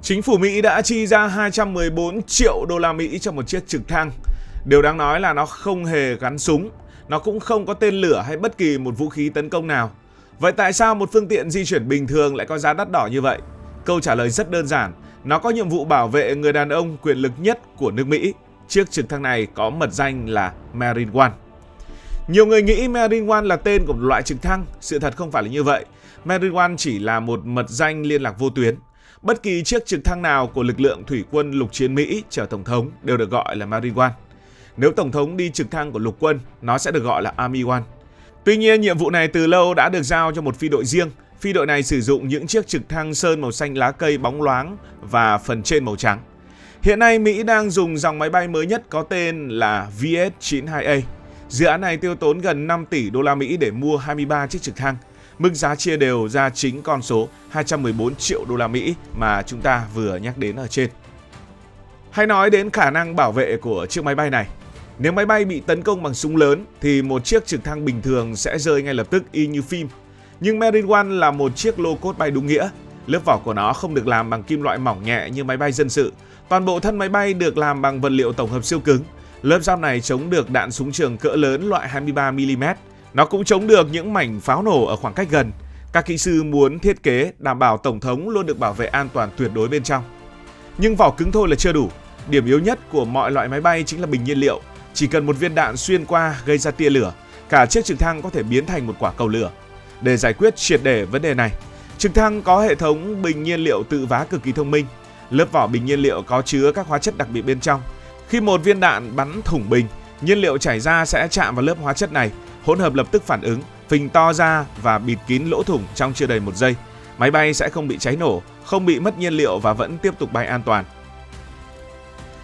Chính phủ Mỹ đã chi ra 214 triệu đô la Mỹ cho một chiếc trực thăng. Điều đáng nói là nó không hề gắn súng, nó cũng không có tên lửa hay bất kỳ một vũ khí tấn công nào. Vậy tại sao một phương tiện di chuyển bình thường lại có giá đắt đỏ như vậy? Câu trả lời rất đơn giản, nó có nhiệm vụ bảo vệ người đàn ông quyền lực nhất của nước Mỹ. Chiếc trực thăng này có mật danh là Marine One. Nhiều người nghĩ Marine One là tên của một loại trực thăng, sự thật không phải là như vậy. Marine One chỉ là một mật danh liên lạc vô tuyến. Bất kỳ chiếc trực thăng nào của lực lượng thủy quân lục chiến Mỹ chở tổng thống đều được gọi là Marine One. Nếu tổng thống đi trực thăng của lục quân, nó sẽ được gọi là Army One. Tuy nhiên, nhiệm vụ này từ lâu đã được giao cho một phi đội riêng. Phi đội này sử dụng những chiếc trực thăng sơn màu xanh lá cây bóng loáng và phần trên màu trắng. Hiện nay, Mỹ đang dùng dòng máy bay mới nhất có tên là VS-92A. Dự án này tiêu tốn gần 5 tỷ đô la Mỹ để mua 23 chiếc trực thăng. Mức giá chia đều ra chính con số 214 triệu đô la Mỹ mà chúng ta vừa nhắc đến ở trên. Hãy nói đến khả năng bảo vệ của chiếc máy bay này. Nếu máy bay bị tấn công bằng súng lớn thì một chiếc trực thăng bình thường sẽ rơi ngay lập tức y như phim. Nhưng Marine One là một chiếc lô cốt bay đúng nghĩa. Lớp vỏ của nó không được làm bằng kim loại mỏng nhẹ như máy bay dân sự. Toàn bộ thân máy bay được làm bằng vật liệu tổng hợp siêu cứng. Lớp giáp này chống được đạn súng trường cỡ lớn loại 23mm. Nó cũng chống được những mảnh pháo nổ ở khoảng cách gần. Các kỹ sư muốn thiết kế đảm bảo tổng thống luôn được bảo vệ an toàn tuyệt đối bên trong. Nhưng vỏ cứng thôi là chưa đủ. Điểm yếu nhất của mọi loại máy bay chính là bình nhiên liệu. Chỉ cần một viên đạn xuyên qua gây ra tia lửa, cả chiếc trực thăng có thể biến thành một quả cầu lửa. Để giải quyết triệt để vấn đề này, trực thăng có hệ thống bình nhiên liệu tự vá cực kỳ thông minh. Lớp vỏ bình nhiên liệu có chứa các hóa chất đặc biệt bên trong. Khi một viên đạn bắn thủng bình, nhiên liệu chảy ra sẽ chạm vào lớp hóa chất này, hỗn hợp lập tức phản ứng, phình to ra và bịt kín lỗ thủng trong chưa đầy 1 giây. Máy bay sẽ không bị cháy nổ, không bị mất nhiên liệu và vẫn tiếp tục bay an toàn.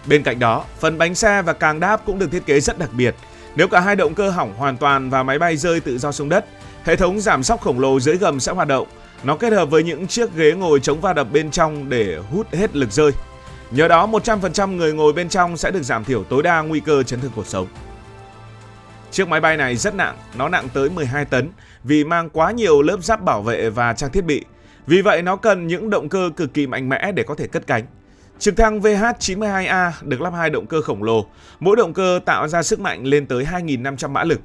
Bên cạnh đó, phần bánh xe và càng đáp cũng được thiết kế rất đặc biệt. Nếu cả hai động cơ hỏng hoàn toàn và máy bay rơi tự do xuống đất, hệ thống giảm xóc khổng lồ dưới gầm sẽ hoạt động. Nó kết hợp với những chiếc ghế ngồi chống va đập bên trong để hút hết lực rơi. Nhờ đó, 100% người ngồi bên trong sẽ được giảm thiểu tối đa nguy cơ chấn thương cột sống. Chiếc máy bay này rất nặng, nó nặng tới 12 tấn vì mang quá nhiều lớp giáp bảo vệ và trang thiết bị. Vì vậy nó cần những động cơ cực kỳ mạnh mẽ để có thể cất cánh. Trực thăng VH-92A được lắp 2 động cơ khổng lồ, mỗi động cơ tạo ra sức mạnh lên tới 2.500 mã lực.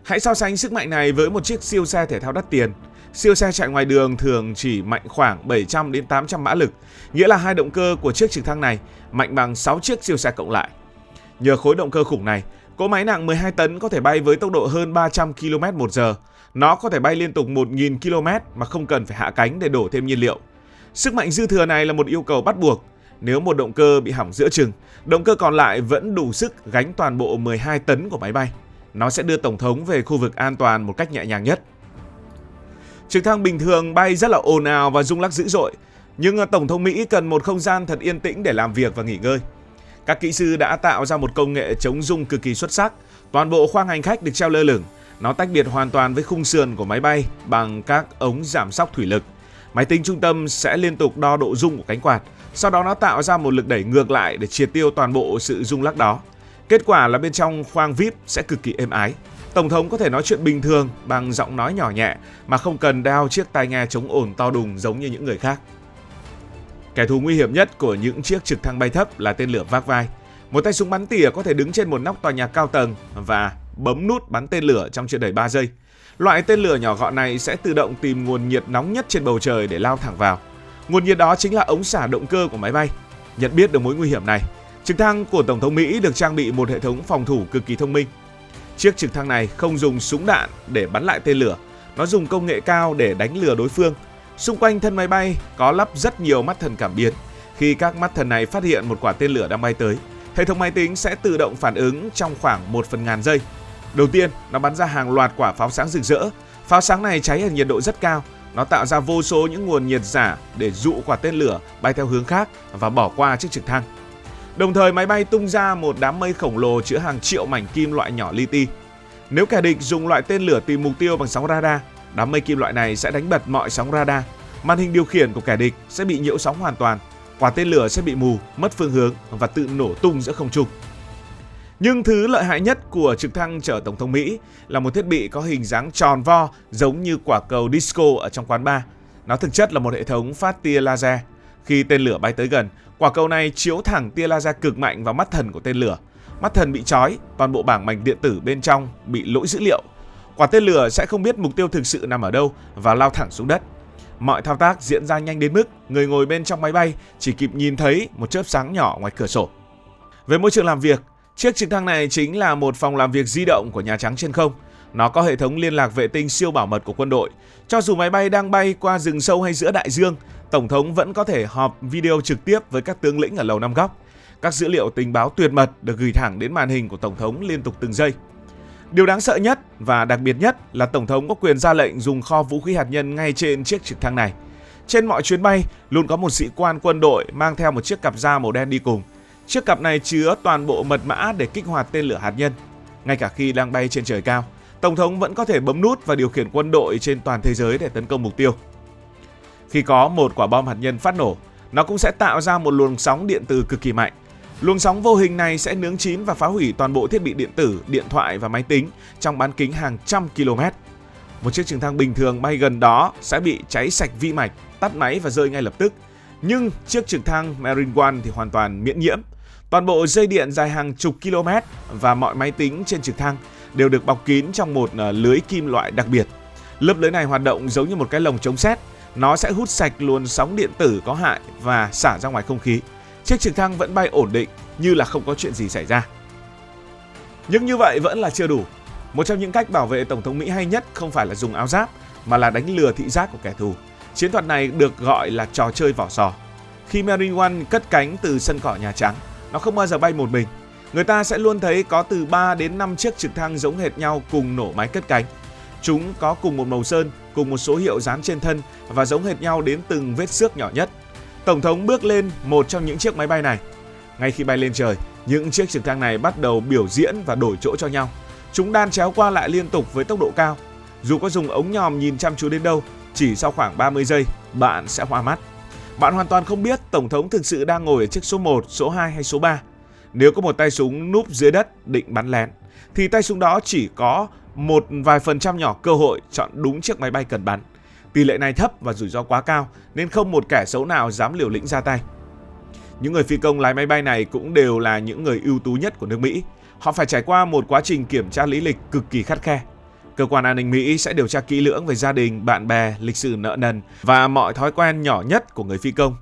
Hãy so sánh sức mạnh này với một chiếc siêu xe thể thao đắt tiền. Siêu xe chạy ngoài đường thường chỉ mạnh khoảng 700 đến 800 mã lực, nghĩa là 2 động cơ của chiếc trực thăng này mạnh bằng 6 chiếc siêu xe cộng lại. Nhờ khối động cơ khủng này, cỗ máy nặng 12 tấn có thể bay với tốc độ hơn 300 km/h. Nó có thể bay liên tục 1.000 km mà không cần phải hạ cánh để đổ thêm nhiên liệu. Sức mạnh dư thừa này là một yêu cầu bắt buộc. Nếu một động cơ bị hỏng giữa chừng, động cơ còn lại vẫn đủ sức gánh toàn bộ 12 tấn của máy bay. Nó sẽ đưa tổng thống về khu vực an toàn một cách nhẹ nhàng nhất. Trực thăng bình thường bay rất là ồn ào và rung lắc dữ dội, nhưng tổng thống Mỹ cần một không gian thật yên tĩnh để làm việc và nghỉ ngơi. Các kỹ sư đã tạo ra một công nghệ chống rung cực kỳ xuất sắc. Toàn bộ khoang hành khách được treo lơ lửng. Nó tách biệt hoàn toàn với khung sườn của máy bay bằng các ống giảm xóc thủy lực. Máy tính trung tâm sẽ liên tục đo độ rung của cánh quạt. Sau đó nó tạo ra một lực đẩy ngược lại để triệt tiêu toàn bộ sự rung lắc đó. Kết quả là bên trong khoang VIP sẽ cực kỳ êm ái. Tổng thống có thể nói chuyện bình thường bằng giọng nói nhỏ nhẹ mà không cần đeo chiếc tai nghe chống ồn to đùng giống như những người khác. Kẻ thù nguy hiểm nhất của những chiếc trực thăng bay thấp là tên lửa vác vai. Một tay súng bắn tỉa có thể đứng trên một nóc tòa nhà cao tầng và bấm nút bắn tên lửa trong chưa đầy 3 giây. Loại tên lửa nhỏ gọn này sẽ tự động tìm nguồn nhiệt nóng nhất trên bầu trời để lao thẳng vào. Nguồn nhiệt đó chính là ống xả động cơ của máy bay. Nhận biết được mối nguy hiểm này, trực thăng của Tổng thống Mỹ được trang bị một hệ thống phòng thủ cực kỳ thông minh. Chiếc trực thăng này không dùng súng đạn để bắn lại tên lửa, nó dùng công nghệ cao để đánh lừa đối phương. Xung quanh thân máy bay có lắp rất nhiều mắt thần cảm biến. Khi các mắt thần này phát hiện một quả tên lửa đang bay tới, hệ thống máy tính sẽ tự động phản ứng trong khoảng 1/1000 giây. Đầu tiên, nó bắn ra hàng loạt quả pháo sáng rực rỡ. Pháo sáng này cháy ở nhiệt độ rất cao. Nó tạo ra vô số những nguồn nhiệt giả để dụ quả tên lửa bay theo hướng khác và bỏ qua chiếc trực thăng. Đồng thời, máy bay tung ra một đám mây khổng lồ chứa hàng triệu mảnh kim loại nhỏ li ti. Nếu kẻ địch dùng loại tên lửa tìm mục tiêu bằng sóng radar, đám mây kim loại này sẽ đánh bật mọi sóng radar. Màn hình điều khiển của kẻ địch sẽ bị nhiễu sóng hoàn toàn. Quả tên lửa sẽ bị mù, mất phương hướng và tự nổ tung giữa không trung. Nhưng thứ lợi hại nhất của trực thăng chở Tổng thống Mỹ là một thiết bị có hình dáng tròn vo giống như quả cầu disco ở trong quán bar. Nó thực chất là một hệ thống phát tia laser. Khi tên lửa bay tới gần, quả cầu này chiếu thẳng tia laser cực mạnh vào mắt thần của tên lửa. Mắt thần bị chói, toàn bộ bảng mạch điện tử bên trong bị lỗi dữ liệu. Quả tên lửa sẽ không biết mục tiêu thực sự nằm ở đâu và lao thẳng xuống đất. Mọi thao tác diễn ra nhanh đến mức người ngồi bên trong máy bay chỉ kịp nhìn thấy một chớp sáng nhỏ ngoài cửa sổ. Về môi trường làm việc, chiếc trực thăng này chính là một phòng làm việc di động của Nhà Trắng trên không. Nó có hệ thống liên lạc vệ tinh siêu bảo mật của quân đội. Cho dù máy bay đang bay qua rừng sâu hay giữa đại dương, Tổng thống vẫn có thể họp video trực tiếp với các tướng lĩnh ở Lầu Năm Góc. Các dữ liệu tình báo tuyệt mật được gửi thẳng đến màn hình của Tổng thống liên tục từng giây. Điều đáng sợ nhất và đặc biệt nhất là Tổng thống có quyền ra lệnh dùng kho vũ khí hạt nhân ngay trên chiếc trực thăng này. Trên mọi chuyến bay luôn có một sĩ quan quân đội mang theo một chiếc cặp da màu đen đi cùng. Chiếc cặp này chứa toàn bộ mật mã để kích hoạt tên lửa hạt nhân. Ngay cả khi đang bay trên trời cao, Tổng thống vẫn có thể bấm nút và điều khiển quân đội trên toàn thế giới để tấn công mục tiêu. Khi có một quả bom hạt nhân phát nổ, nó cũng sẽ tạo ra một luồng sóng điện từ cực kỳ mạnh. Luồng sóng vô hình này sẽ nướng chín và phá hủy toàn bộ thiết bị điện tử, điện thoại và máy tính trong bán kính hàng trăm km. Một chiếc trực thăng bình thường bay gần đó sẽ bị cháy sạch vi mạch, tắt máy và rơi ngay lập tức. Nhưng chiếc trực thăng Marine One thì hoàn toàn miễn nhiễm. Toàn bộ dây điện dài hàng chục km và mọi máy tính trên trực thăng đều được bọc kín trong một lưới kim loại đặc biệt. Lớp lưới này hoạt động giống như một cái lồng chống sét. Nó sẽ hút sạch luồng sóng điện tử có hại và xả ra ngoài không khí. Chiếc trực thăng vẫn bay ổn định như là không có chuyện gì xảy ra. Nhưng như vậy vẫn là chưa đủ. Một trong những cách bảo vệ Tổng thống Mỹ hay nhất không phải là dùng áo giáp mà là đánh lừa thị giác của kẻ thù. Chiến thuật này được gọi là trò chơi vỏ sò. Khi Marine One cất cánh từ sân cỏ Nhà Trắng, nó không bao giờ bay một mình. Người ta sẽ luôn thấy có từ 3 đến 5 chiếc trực thăng giống hệt nhau cùng nổ máy cất cánh. Chúng có cùng một màu sơn, cùng một số hiệu dán trên thân và giống hệt nhau đến từng vết xước nhỏ nhất. Tổng thống bước lên một trong những chiếc máy bay này. Ngay khi bay lên trời, những chiếc trực thăng này bắt đầu biểu diễn và đổi chỗ cho nhau. Chúng đan chéo qua lại liên tục với tốc độ cao. Dù có dùng ống nhòm nhìn chăm chú đến đâu, chỉ sau khoảng 30 giây, bạn sẽ hoa mắt. Bạn hoàn toàn không biết Tổng thống thực sự đang ngồi ở chiếc số 1, số 2 hay số 3. Nếu có một tay súng núp dưới đất định bắn lén, thì tay súng đó chỉ có một vài % nhỏ cơ hội chọn đúng chiếc máy bay cần bắn. Tỷ lệ này thấp và rủi ro quá cao nên không một kẻ xấu nào dám liều lĩnh ra tay. Những người phi công lái máy bay này cũng đều là những người ưu tú nhất của nước Mỹ. Họ phải trải qua một quá trình kiểm tra lý lịch cực kỳ khắt khe. Cơ quan an ninh Mỹ sẽ điều tra kỹ lưỡng về gia đình, bạn bè, lịch sử nợ nần và mọi thói quen nhỏ nhất của người phi công.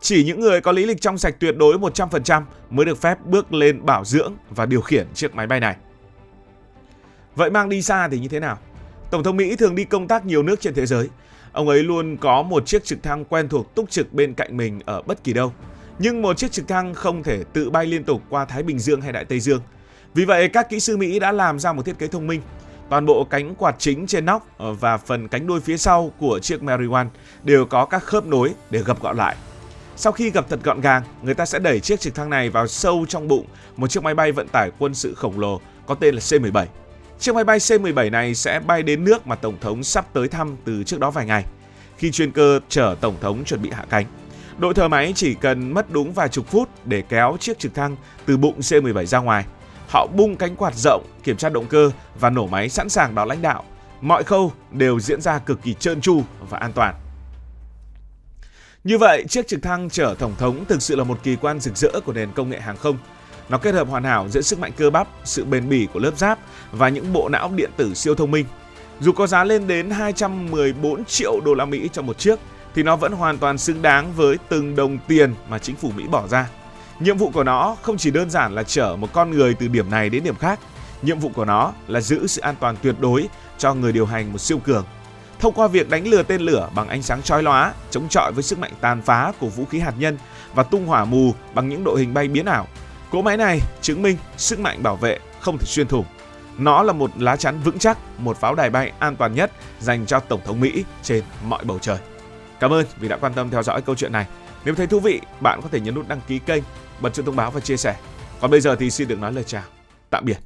Chỉ những người có lý lịch trong sạch tuyệt đối 100% mới được phép bước lên bảo dưỡng và điều khiển chiếc máy bay này. Vậy mang đi xa thì như thế nào? Tổng thống Mỹ thường đi công tác nhiều nước trên thế giới. Ông ấy luôn có một chiếc trực thăng quen thuộc túc trực bên cạnh mình ở bất kỳ đâu. Nhưng một chiếc trực thăng không thể tự bay liên tục qua Thái Bình Dương hay Đại Tây Dương. Vì vậy, các kỹ sư Mỹ đã làm ra một thiết kế thông minh. Toàn bộ cánh quạt chính trên nóc và phần cánh đuôi phía sau của chiếc Marine One đều có các khớp nối để gập gọn lại. Sau khi gập thật gọn gàng, người ta sẽ đẩy chiếc trực thăng này vào sâu trong bụng một chiếc máy bay vận tải quân sự khổng lồ có tên là C-17. Chiếc máy bay C-17 này sẽ bay đến nước mà Tổng thống sắp tới thăm từ trước đó vài ngày. Khi chuyên cơ chở Tổng thống chuẩn bị hạ cánh, đội thợ máy chỉ cần mất đúng vài chục phút để kéo chiếc trực thăng từ bụng C-17 ra ngoài. Họ bung cánh quạt rộng, kiểm tra động cơ và nổ máy sẵn sàng đón lãnh đạo. Mọi khâu đều diễn ra cực kỳ trơn tru và an toàn. Như vậy, chiếc trực thăng chở Tổng thống thực sự là một kỳ quan rực rỡ của nền công nghệ hàng không. Nó kết hợp hoàn hảo giữa sức mạnh cơ bắp, sự bền bỉ của lớp giáp và những bộ não điện tử siêu thông minh. Dù có giá lên đến 214 triệu đô la Mỹ cho một chiếc, thì nó vẫn hoàn toàn xứng đáng với từng đồng tiền mà chính phủ Mỹ bỏ ra. Nhiệm vụ của nó không chỉ đơn giản là chở một con người từ điểm này đến điểm khác. Nhiệm vụ của nó là giữ sự an toàn tuyệt đối cho người điều hành một siêu cường. Thông qua việc đánh lừa tên lửa bằng ánh sáng chói lóa, chống chọi với sức mạnh tàn phá của vũ khí hạt nhân và tung hỏa mù bằng những đội hình bay biến ảo, cỗ máy này chứng minh sức mạnh bảo vệ không thể xuyên thủng. Nó là một lá chắn vững chắc, một pháo đài bay an toàn nhất dành cho Tổng thống Mỹ trên mọi bầu trời. Cảm ơn vì đã quan tâm theo dõi câu chuyện này. Nếu thấy thú vị, bạn có thể nhấn nút đăng ký kênh, bật chuông thông báo và chia sẻ. Còn bây giờ thì xin được nói lời chào. Tạm biệt.